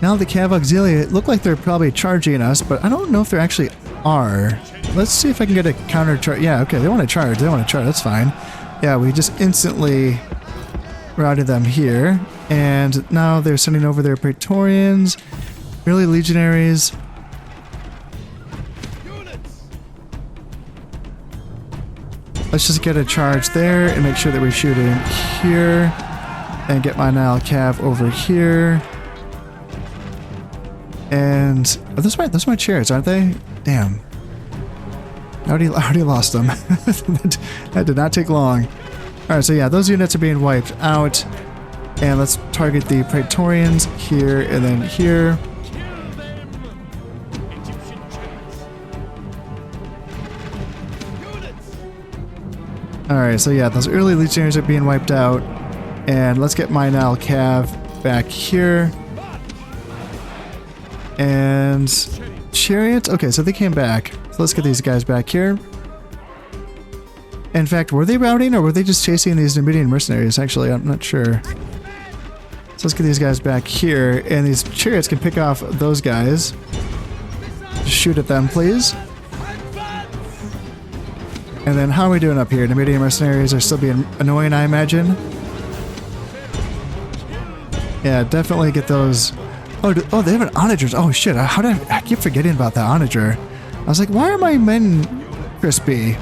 Now the cav auxilia look like they're probably charging us, but I don't know if they actually are. Let's see if I can get a counter charge. Yeah, okay, they want to charge. They want to charge. That's fine. Yeah, we just instantly routed them here. And now they're sending over their Praetorians, early legionaries. Let's just get a charge there and make sure that we shoot in here. And get my Nile cav over here. And oh, those are my chariots, aren't they? Damn. I already lost them. That did not take long. Alright, so yeah, those units are being wiped out. And let's target the Praetorians here and then here. Alright, so yeah, those early legionaries are being wiped out. And let's get my Nile cav back here. And chariots? Okay, so they came back. So let's get these guys back here. In fact, were they routing or were they just chasing these Numidian mercenaries? Actually, I'm not sure. So let's get these guys back here. And these chariots can pick off those guys. Just shoot at them, please. And then how are we doing up here? Numidian mercenaries are still being annoying, I imagine. Yeah, definitely get those. Oh, they have an onager. Oh shit! I keep forgetting about that onager. I was like, why are my men crispy?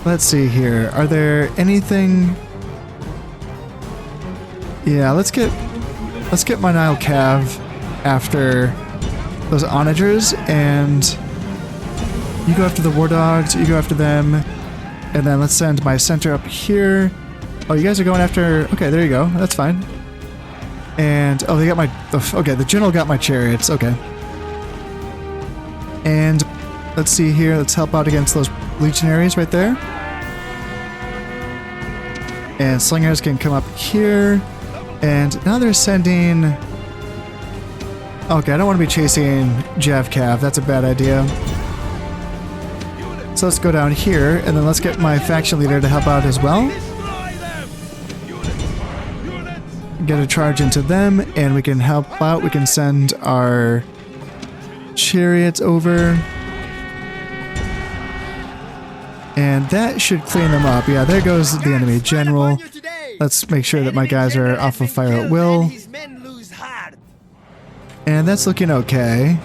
Let's see here. Are there anything? Yeah, let's get my Nile cav after those onagers, and you go after the war dogs. You go after them, and then let's send my center up here. Oh, you guys are going after. Okay, there you go. That's fine. And oh, they got my. Okay, the general got my chariots. Okay. And let's see here. Let's help out against those legionaries right there. And slingers can come up here. And now they're sending. Okay, I don't want to be chasing Jav Cav. That's a bad idea. So let's go down here, and then let's get my faction leader to help out as well. Get a charge into them, and we can help out. We can send our chariots over. And that should clean them up. Yeah, there goes the enemy general. Let's make sure that my guys are off of fire at will. And that's looking okay.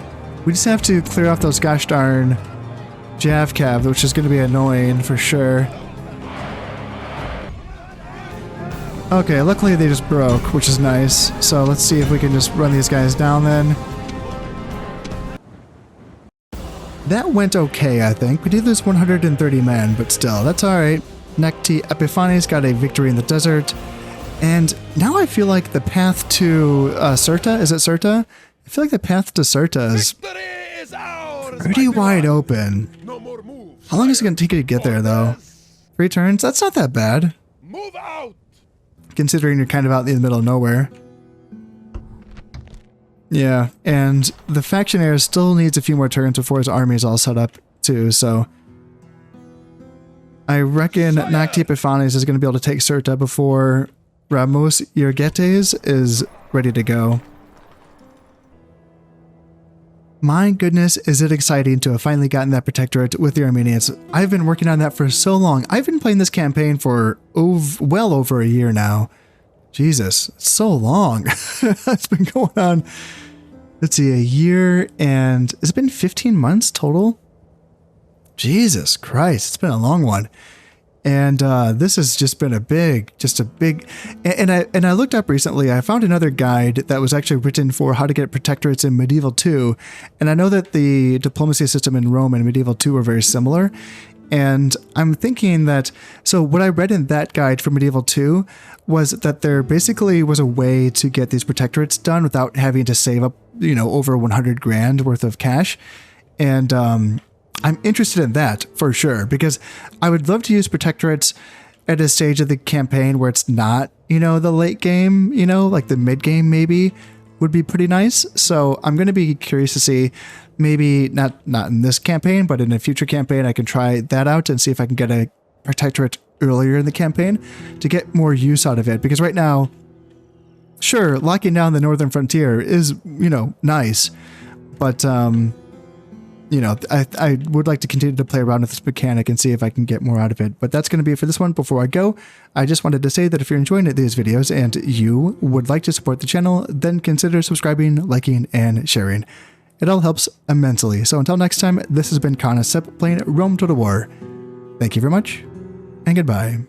We just have to clear off those gosh darn Jav Cav, which is going to be annoying for sure. Okay, luckily they just broke, which is nice. So let's see if we can just run these guys down then. That went okay, I think. We did lose 130 men, but still, that's alright. Necti Epiphanes got a victory in the desert. And now I feel like the path to Cirta, is it Cirta? I feel like the path to Cirta is
Victory is ours,
pretty
mighty
wide
one.
open.
No more moves.
How long is it going to take you to get there, though? 3 turns? That's not that bad,
Move out.
considering you're kind of out in the middle of nowhere. Yeah, and the factionaire still needs a few more turns before his army is all set up, too, so... I reckon Necti Epiphanes is going to be able to take Cirta before Ramos Yergetes is ready to go. My goodness, is it exciting to have finally gotten that protectorate with the Armenians. I've been working on that for so long. I've been playing this campaign for well over a year now. Jesus, it's so long. It's been going on, let's see, a year and... Has it been 15 months total? Jesus Christ, it's been a long one. And this has just been a big, and I looked up recently, I found another guide that was actually written for how to get protectorates in Medieval 2. And I know that the diplomacy system in Rome and Medieval 2 are very similar. And I'm thinking that, so what I read in that guide for Medieval 2 was that there basically was a way to get these protectorates done without having to save up, you know, over 100 grand worth of cash. And, I'm interested in that for sure, because I would love to use protectorates at a stage of the campaign where it's not, you know, the late game, you know, like the mid game maybe would be pretty nice. So I'm going to be curious to see, maybe not in this campaign, but in a future campaign, I can try that out and see if I can get a protectorate earlier in the campaign to get more use out of it. Because right now, sure, locking down the northern frontier is, you know, nice, but, you know, I would like to continue to play around with this mechanic and see if I can get more out of it. But that's going to be it for this one. Before I go, I just wanted to say that if you're enjoying these videos and you would like to support the channel, then consider subscribing, liking, and sharing. It all helps immensely. So until next time, this has been Conasep playing Rome Total War. Thank you very much, and goodbye.